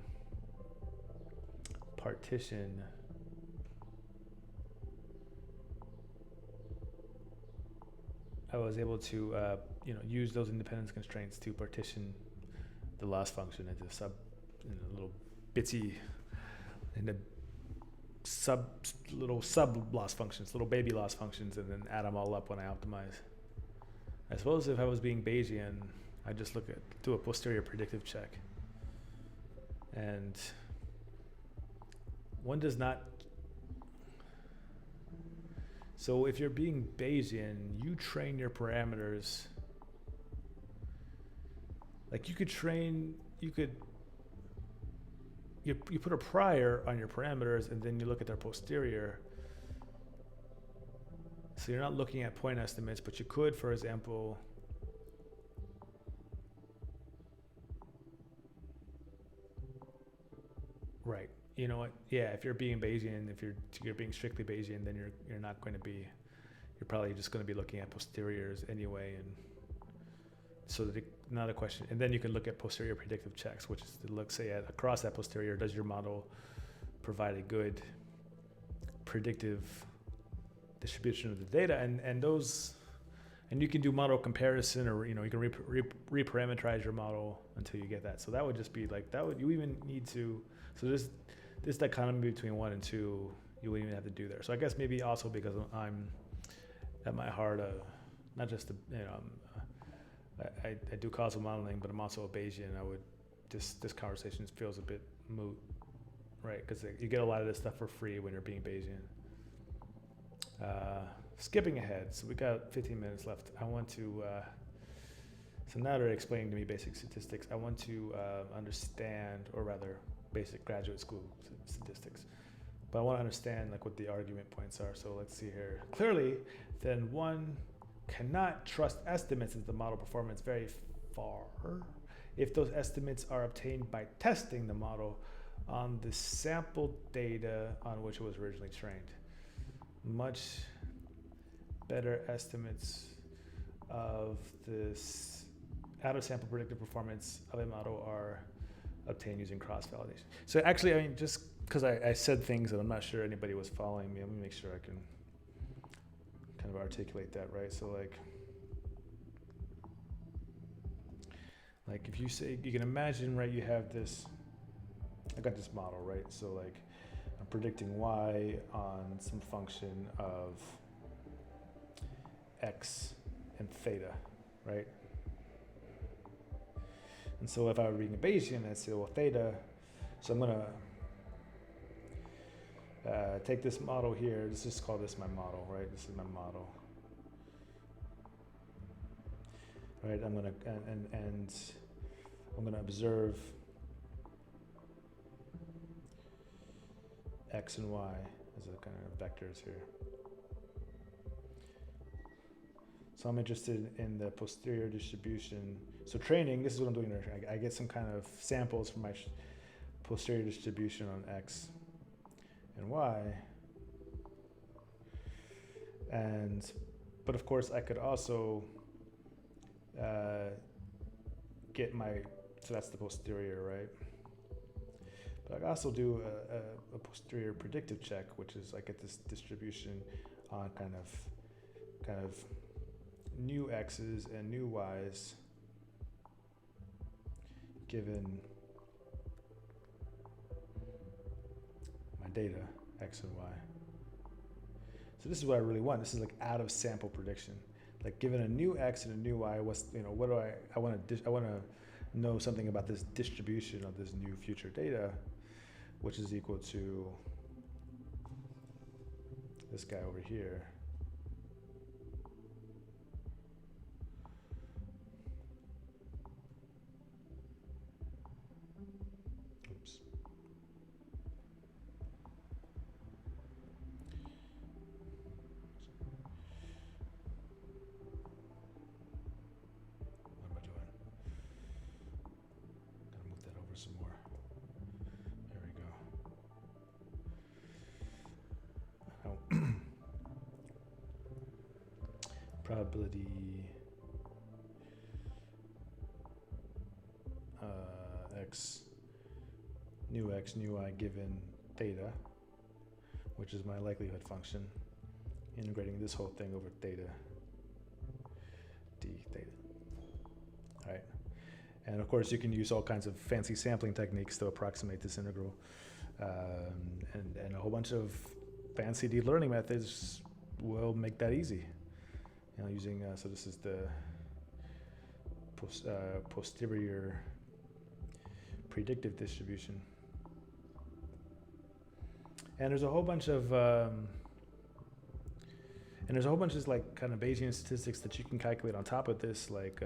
Speaker 1: partition use those independence constraints to partition the loss function into little bitsy, into little sub loss functions, little baby loss functions, and then add them all up when I optimize. I suppose if I was being Bayesian, I'd just do a posterior predictive check. And one does not. So if you're being Bayesian, you train your parameters. Like you put a prior on your parameters, and then you look at their posterior. So you're not looking at point estimates, but you could, for example, right. You know what? Yeah, if you're being Bayesian, if you're being strictly Bayesian, then you're not going to be. You're probably just going to be looking at posteriors anyway, and so another question. And then you can look at posterior predictive checks, which is to look, say, at across that posterior. Does your model provide a good predictive distribution of the data? And you can do model comparison, or you can reparameterize your model until you get that. So that would just be like that. You even need to. So this dichotomy between 1 and 2, you wouldn't even have to do there. So I guess maybe also because I'm at my heart, not just I do causal modeling, but I'm also a Bayesian. This conversation feels a bit moot, right? Because you get a lot of this stuff for free when you're being Bayesian. Skipping ahead, so we got 15 minutes left. I want to. So now they're explaining to me basic statistics. I want to understand, or rather, basic graduate school statistics. But I want to understand what the argument points are. So let's see here. Clearly, then one cannot trust estimates of the model performance very far if those estimates are obtained by testing the model on the sample data on which it was originally trained. Much better estimates of this out-of-sample predictive performance of a model are obtained using cross-validation. So actually, just because I said things that I'm not sure anybody was following me, let me make sure I can kind of articulate that, right? So like if you say, you can imagine, right, you have this, I got this model, right? So I'm predicting y on some function of x and theta, right? And so if I were reading a Bayesian, I'd say, well, theta, so I'm gonna take this model here, let's just call this my model, right? This is my model. Right, I'm gonna, and I'm gonna observe x and y as a kind of vectors here. So I'm interested in the posterior distribution. So training, this is what I'm doing there. I get some kind of samples from my posterior distribution on x and y. But of course I could also get my, so that's the posterior, right? But I can also do a posterior predictive check, which is I get this distribution on kind of new x's and new y's given my data, x and y. So this is what I really want. This is like out of sample prediction. Like given a new x and a new y, what's, what do I want to know something about this distribution of this new future data, which is equal to this guy over here. Oops. What am I doing? Gotta move that over some more. There we go. Probability x, new y given theta, which is my likelihood function, integrating this whole thing over theta, d theta. All right. And of course, you can use all kinds of fancy sampling techniques to approximate this integral, and a whole bunch of fancy deep learning methods will make that easy. Using, so this is the posterior predictive distribution. And there's a whole bunch of, like kind of Bayesian statistics that you can calculate on top of this. Like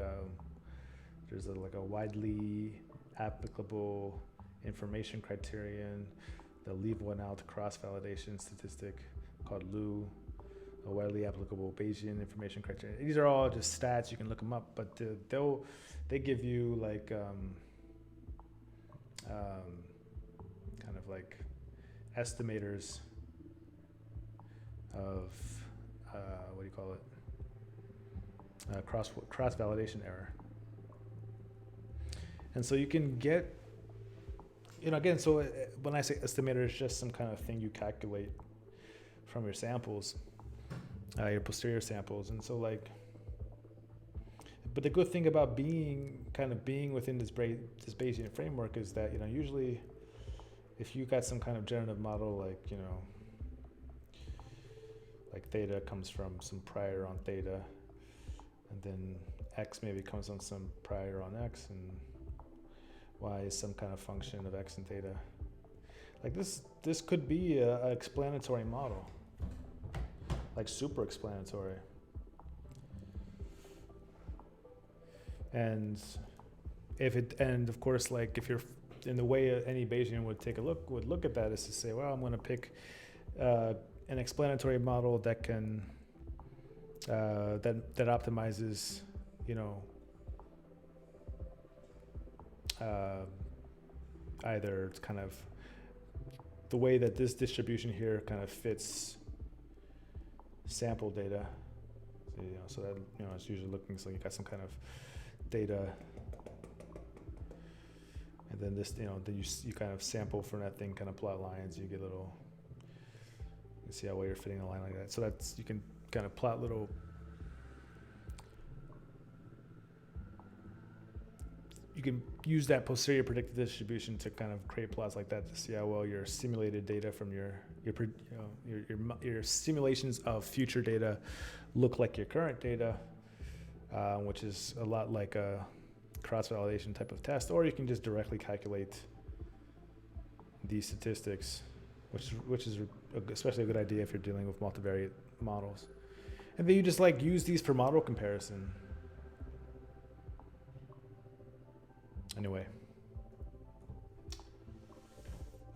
Speaker 1: there's like a widely applicable information criterion, the leave one out cross-validation statistic called LU, a widely applicable Bayesian information criteria. These are all just stats, you can look them up, but they give you like kind of like estimators of what do you call it? Cross validation error. And so you can get, again, so when I say estimator, it's just some kind of thing you calculate from your samples, your posterior samples. And so like, but the good thing about being within this Bayesian framework is that, usually if you got some kind of generative model, like, like theta comes from some prior on theta, and then x maybe comes on some prior on x, and y is some kind of function of x and theta. Like this could be a explanatory model, like super explanatory. And of course, like if you're in the way any Bayesian would look at that is to say, well, I'm going to pick an explanatory model that can that optimizes, either it's kind of the way that this distribution here kind of fits sample data. So that it's usually looking, so you got some kind of data, and then this, then you kind of sample from that thing, kind of plot lines. You get little, you see how well you're fitting a line like that. So that's, you can kind of plot little, you can use that posterior predictive distribution to kind of create plots like that to see how well your simulated data from your simulations of future data look like your current data, which is a lot like a cross-validation type of test, or you can just directly calculate these statistics, which is especially a good idea if you're dealing with multivariate models. And then you just like use these for model comparison. Anyway,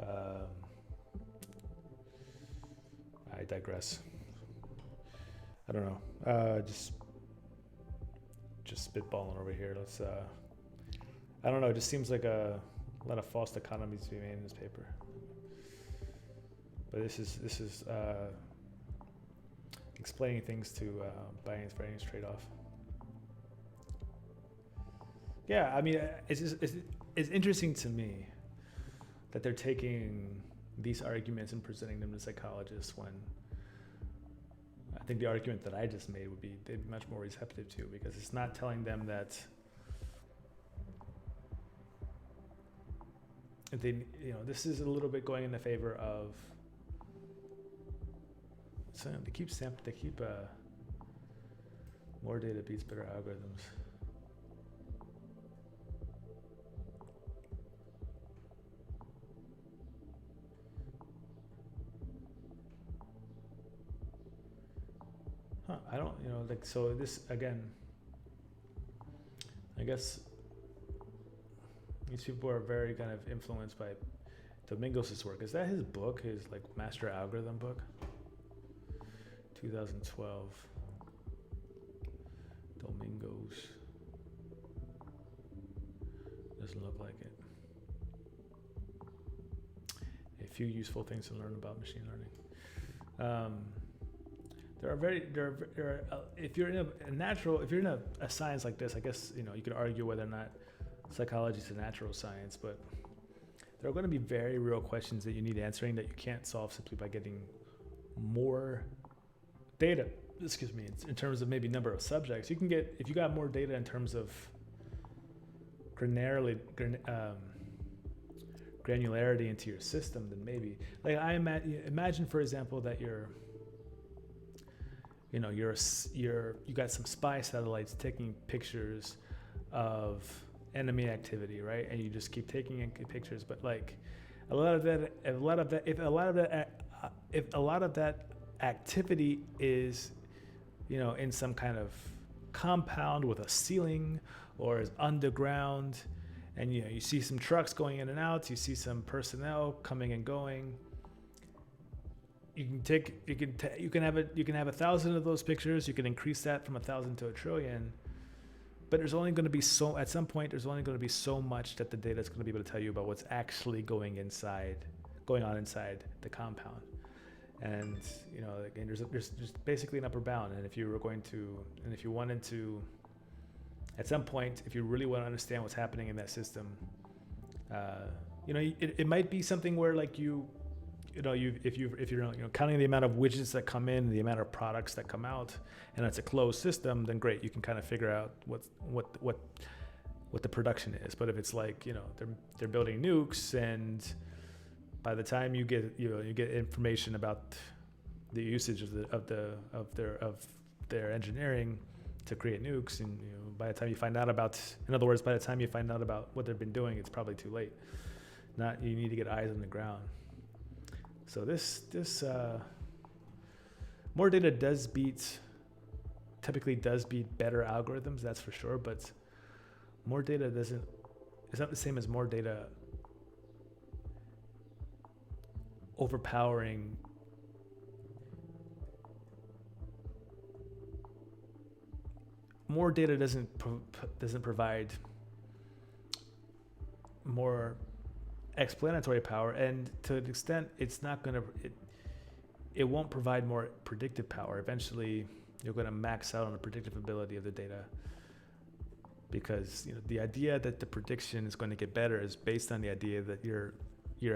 Speaker 1: I digress. I don't know. Just spitballing over here. Let's. I don't know. It just seems like a lot of false dichotomies to be made in this paper. But this is explaining things to variance trade-off. Yeah, I mean, it's interesting to me that they're taking these arguments and presenting them to psychologists when I think the argument that I just made would be they'd be much more receptive to, because it's not telling them that they, this is a little bit going in the favor of. So they keep more data beats better algorithms. I don't, so this, again, I guess these people are very kind of influenced by Domingos' work. Is that his book, his like master algorithm book? 2012. Domingos. Doesn't look like it. A few useful things to learn about machine learning. If you're in a science like this, I guess, you could argue whether or not psychology is a natural science, but there are going to be very real questions that you need answering that you can't solve simply by getting more data, in terms of maybe number of subjects. You can get, if you got more data in terms of granularity into your system, then maybe, like I imagine, for example, that you got some spy satellites taking pictures of enemy activity, right? And you just keep taking pictures, but like if a lot of that activity is, in some kind of compound with a ceiling or is underground, and you see some trucks going in and out, you see some personnel coming and going. You can have 1,000 of those pictures. You can increase that from 1,000 to 1,000,000,000, but there's only going to be at some point there's only going to be so much that the data is going to be able to tell you about what's actually going on inside the compound. And again, there's basically an upper bound. And if you wanted to, at some point, if you really want to understand what's happening in that system, it might be something where like if you're counting the amount of widgets that come in, the amount of products that come out, and it's a closed system, then great, you can kind of figure out what the production is. But if it's like they're building nukes, and by the time you get information about the usage of their engineering to create nukes, and by the time you find out about what they've been doing, it's probably too late. You need to get eyes on the ground. So this more data typically does beat better algorithms, that's for sure, but more data is not the same as more data overpowering more data doesn't provide more explanatory power, and to an extent it won't provide more predictive power. Eventually you're going to max out on the predictive ability of the data, because the idea that the prediction is going to get better is based on the idea that your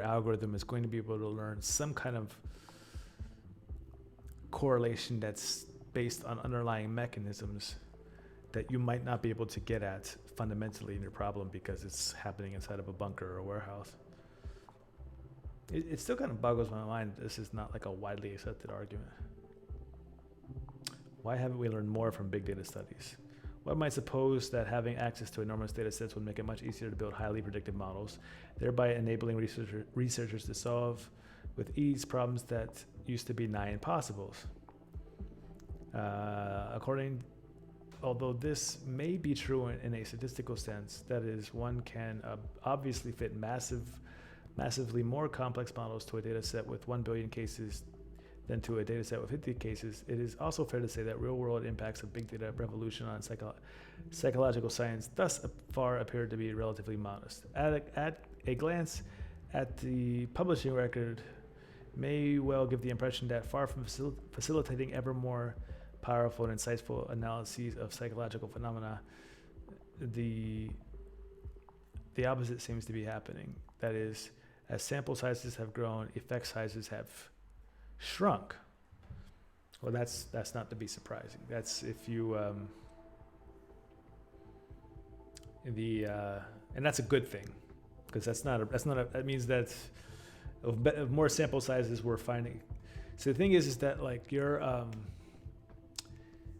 Speaker 1: algorithm is going to be able to learn some kind of correlation that's based on underlying mechanisms that you might not be able to get at fundamentally in your problem because it's happening inside of a bunker or a warehouse. It still kind of boggles my mind. This is not like a widely accepted argument. Why haven't we learned more from big data studies? One might suppose that having access to enormous data sets would make it much easier to build highly predictive models, thereby enabling researchers to solve with ease problems that used to be nigh impossibles. Although this may be true in a statistical sense, that is, one can obviously fit massively more complex models to a data set with 1 billion cases than to a data set with 50 cases, it is also fair to say that real-world impacts of big data revolution on psychological science thus far appear to be relatively modest. At a glance at the publishing record may well give the impression that far from facilitating ever more powerful and insightful analyses of psychological phenomena, the opposite seems to be happening. That is, as sample sizes have grown, effect sizes have shrunk. Well, that's not to be surprising. That's if you and that's a good thing, because that means that of more sample sizes we're finding. So the thing is that like your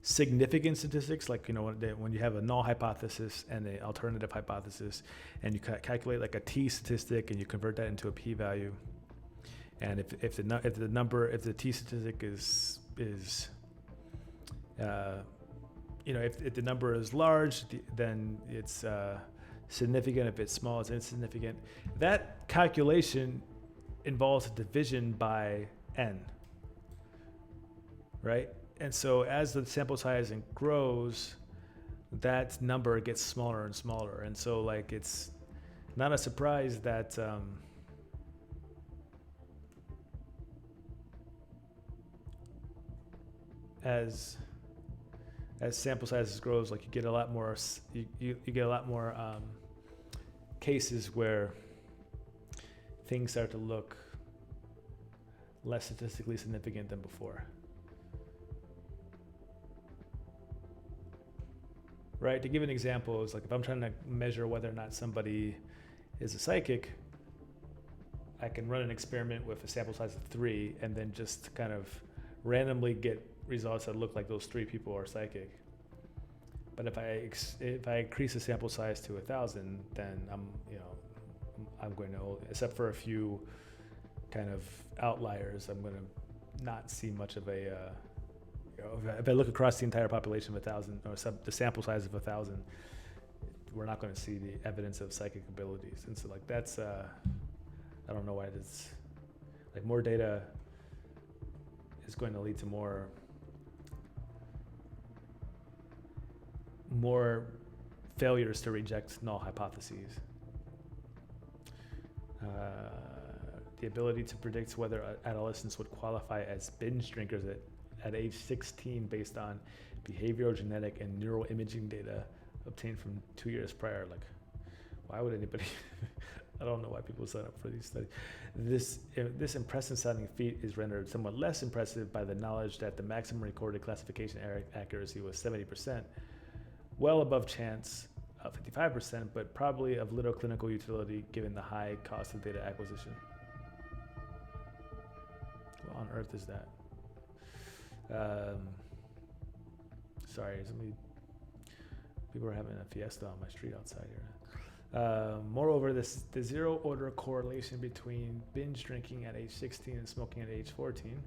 Speaker 1: significant statistics, like when you have a null hypothesis and an alternative hypothesis, and you calculate like a t statistic and you convert that into a p-value. And if the t statistic is if the number is large, then it's significant. If it's small, it's insignificant. That calculation involves a division by n, right? And so as the sample size grows, that number gets smaller and smaller. And so like it's not a surprise that as sample sizes grows, like you get a lot more cases where things start to look less statistically significant than before. Right? To give an example, is like if I'm trying to measure whether or not somebody is a psychic, I can run an experiment with a sample size of 3 and then just kind of randomly get results that look like those 3 people are psychic. But if I increase the sample size to 1,000, then I'm going to, except for a few kind of outliers, I'm going to not see much of a if I look across the entire population of 1,000 or the sample size of 1,000, we're not going to see the evidence of psychic abilities. And so like that's I don't know why it's like more data is going to lead to more failures to reject null hypotheses. The ability to predict whether adolescents would qualify as binge drinkers at age 16 based on behavioral, genetic, and neural imaging data obtained from 2 years prior. Like, why would anybody? I don't know why people sign up for these studies. This impressive sounding feat is rendered somewhat less impressive by the knowledge that the maximum recorded classification accuracy was 70%, well above chance of 55%, but probably of little clinical utility given the high cost of data acquisition. What on earth is that? Sorry, people are having a fiesta on my street outside here. Moreover, the zero order correlation between binge drinking at age 16 and smoking at age 14,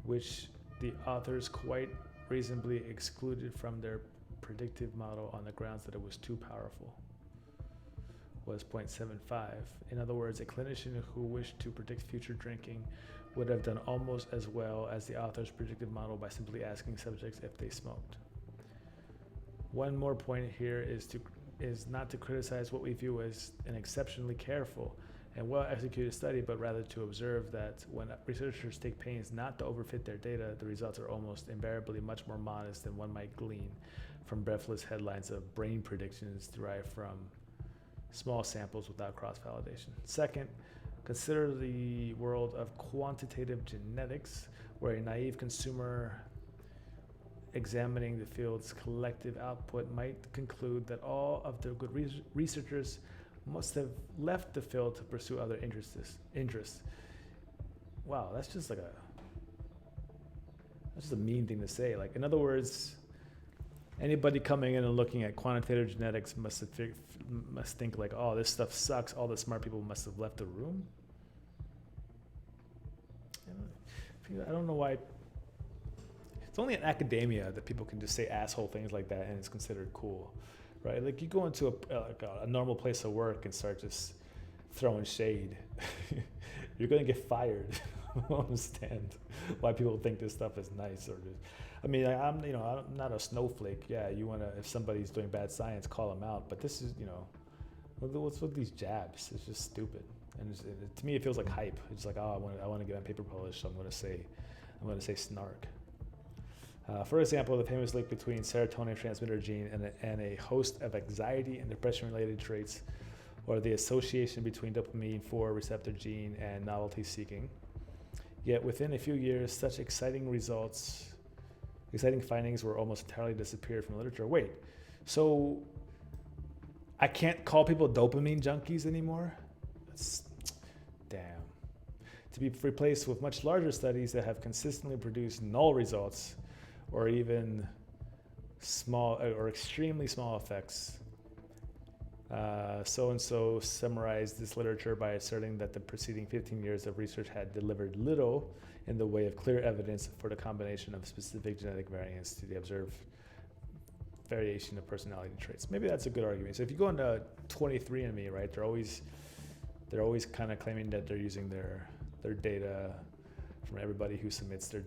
Speaker 1: which the authors quite reasonably excluded from their predictive model on the grounds that it was too powerful, was 0.75. In other words, a clinician who wished to predict future drinking would have done almost as well as the author's predictive model by simply asking subjects if they smoked. One more point here is not to criticize what we view as an exceptionally careful and well-executed study, but rather to observe that when researchers take pains not to overfit their data, the results are almost invariably much more modest than one might glean from breathless headlines of brain predictions derived from small samples without cross-validation. Second, consider the world of quantitative genetics, where a naive consumer examining the field's collective output might conclude that all of the good researchers must have left the field to pursue other interests. Wow, that's just a mean thing to say. Like, in other words, anybody coming in and looking at quantitative genetics must think like, oh, this stuff sucks. All the smart people must have left the room. I don't know why. It's only in academia that people can just say asshole things like that and it's considered cool, right? Like, you go into a normal place of work and start just throwing shade, you're gonna get fired. I don't understand why people think this stuff is nice or just, I mean, I'm not a snowflake. Yeah, if somebody's doing bad science, call them out. But this is, what's with these jabs? It's just stupid. And to me, it feels like hype. It's like, oh, I want to get my paper published, so I'm going to say snark. For example, the famous link between serotonin transmitter gene and a host of anxiety and depression-related traits, or the association between dopamine 4 receptor gene and novelty seeking. Yet within a few years, such exciting findings were almost entirely disappeared from the literature. Wait, so I can't call people dopamine junkies anymore? Damn. To be replaced with much larger studies that have consistently produced null results, or even small or extremely small effects. So-and-so summarized this literature by asserting that the preceding 15 years of research had delivered little in the way of clear evidence for the combination of specific genetic variants to the observed variation of personality traits. Maybe that's a good argument. So if you go into 23andMe, right, they're always kind of claiming that they're using their data from everybody who submits their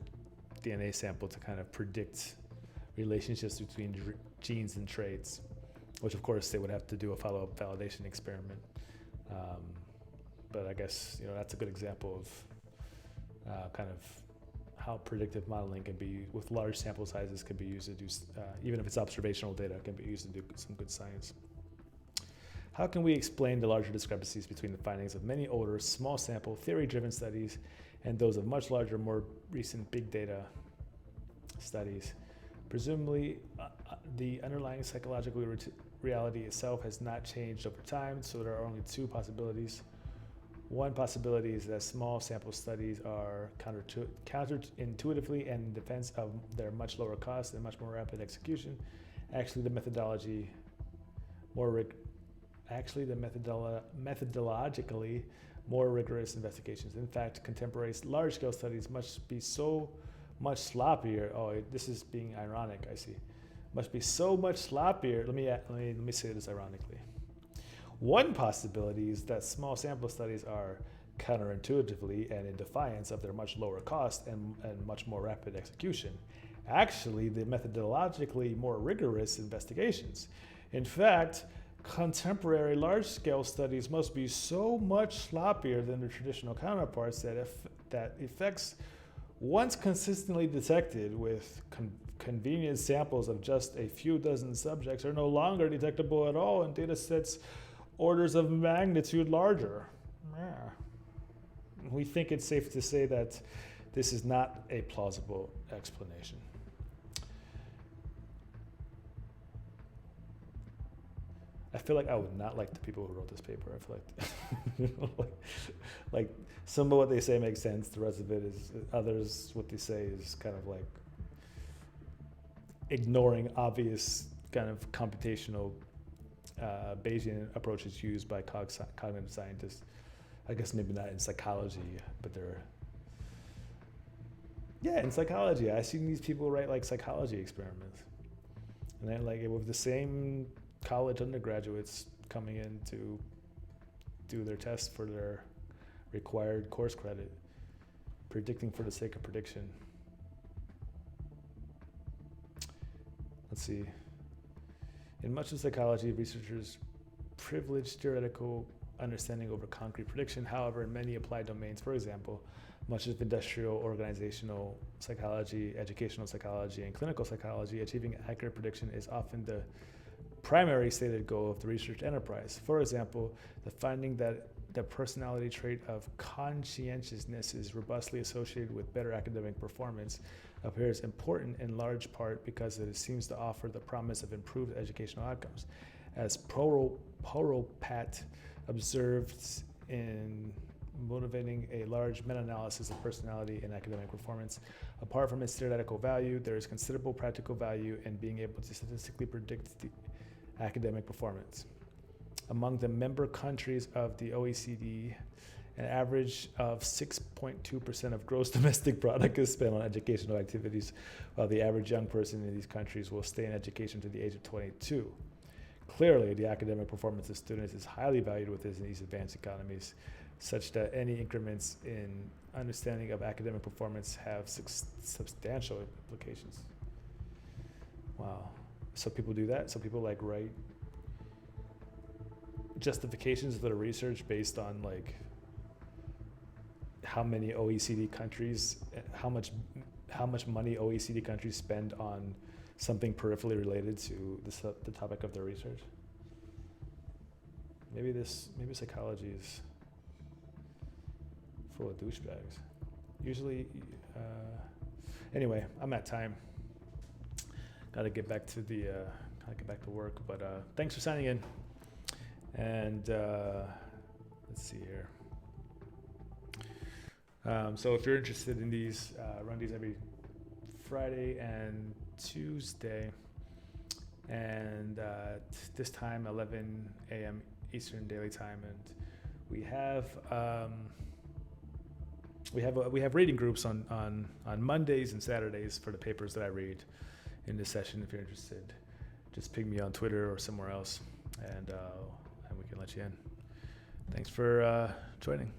Speaker 1: DNA sample to kind of predict relationships between genes and traits, which of course they would have to do a follow-up validation experiment. But I guess, that's a good example of kind of how predictive modeling can be, with large sample sizes, can be used to do, even if it's observational data, can be used to do some good science. How can we explain the larger discrepancies between the findings of many older, small sample, theory-driven studies and those of much larger, more recent big data studies? Presumably, the underlying psychological reality itself has not changed over time, so there are only two possibilities. One possibility is that small sample studies are counterintuitively and in defense of their much lower cost and much more rapid execution. Actually, the methodologically more rigorous investigations. In fact, contemporary large-scale studies must be so much sloppier. Oh, this is being ironic, I see. Must be so much sloppier. Let me say this ironically. One possibility is that small sample studies are counterintuitively and in defiance of their much lower cost and much more rapid execution. Actually, the methodologically more rigorous investigations. In fact, contemporary large-scale studies must be so much sloppier than their traditional counterparts that effects once consistently detected with convenient samples of just a few dozen subjects are no longer detectable at all in data sets orders of magnitude larger. Yeah. We think it's safe to say that this is not a plausible explanation. I feel like I would not like the people who wrote this paper. I feel like some of what they say makes sense. The rest of it is, others, what they say is kind of like ignoring obvious kind of computational Bayesian approaches used by cognitive scientists. I guess maybe not in psychology, but in psychology. I've seen these people write like psychology experiments. And then like with the same college undergraduates coming in to do their tests for their required course credit, predicting for the sake of prediction. Let's see. In much of psychology, researchers privilege theoretical understanding over concrete prediction. However, in many applied domains, for example, much of industrial, organizational psychology, educational psychology, and clinical psychology, achieving accurate prediction is often the primary stated goal of the research enterprise. For example, the finding that the personality trait of conscientiousness is robustly associated with better academic performance appears important in large part because it seems to offer the promise of improved educational outcomes. As Poropat observed in motivating a large meta-analysis of personality and academic performance, apart from its theoretical value, there is considerable practical value in being able to statistically predict the academic performance. Among the member countries of the OECD, an average of 6.2% of gross domestic product is spent on educational activities, while the average young person in these countries will stay in education to the age of 22. Clearly, the academic performance of students is highly valued within these advanced economies, such that any increments in understanding of academic performance have substantial implications. Wow. So people do that? So people like write justifications of their research based on like how many OECD countries, how much money OECD countries spend on something peripherally related to the topic of their research. Maybe psychology is full of douchebags. Usually, anyway, I'm at time. Gotta get back to work. But thanks for signing in. And let's see here. So if you're interested in these, run these every Friday and Tuesday, and this time 11 a.m. Eastern Daily Time, and we have reading groups on Mondays and Saturdays for the papers that I read in this session. If you're interested, just ping me on Twitter or somewhere else, and we can let you in. Thanks for joining.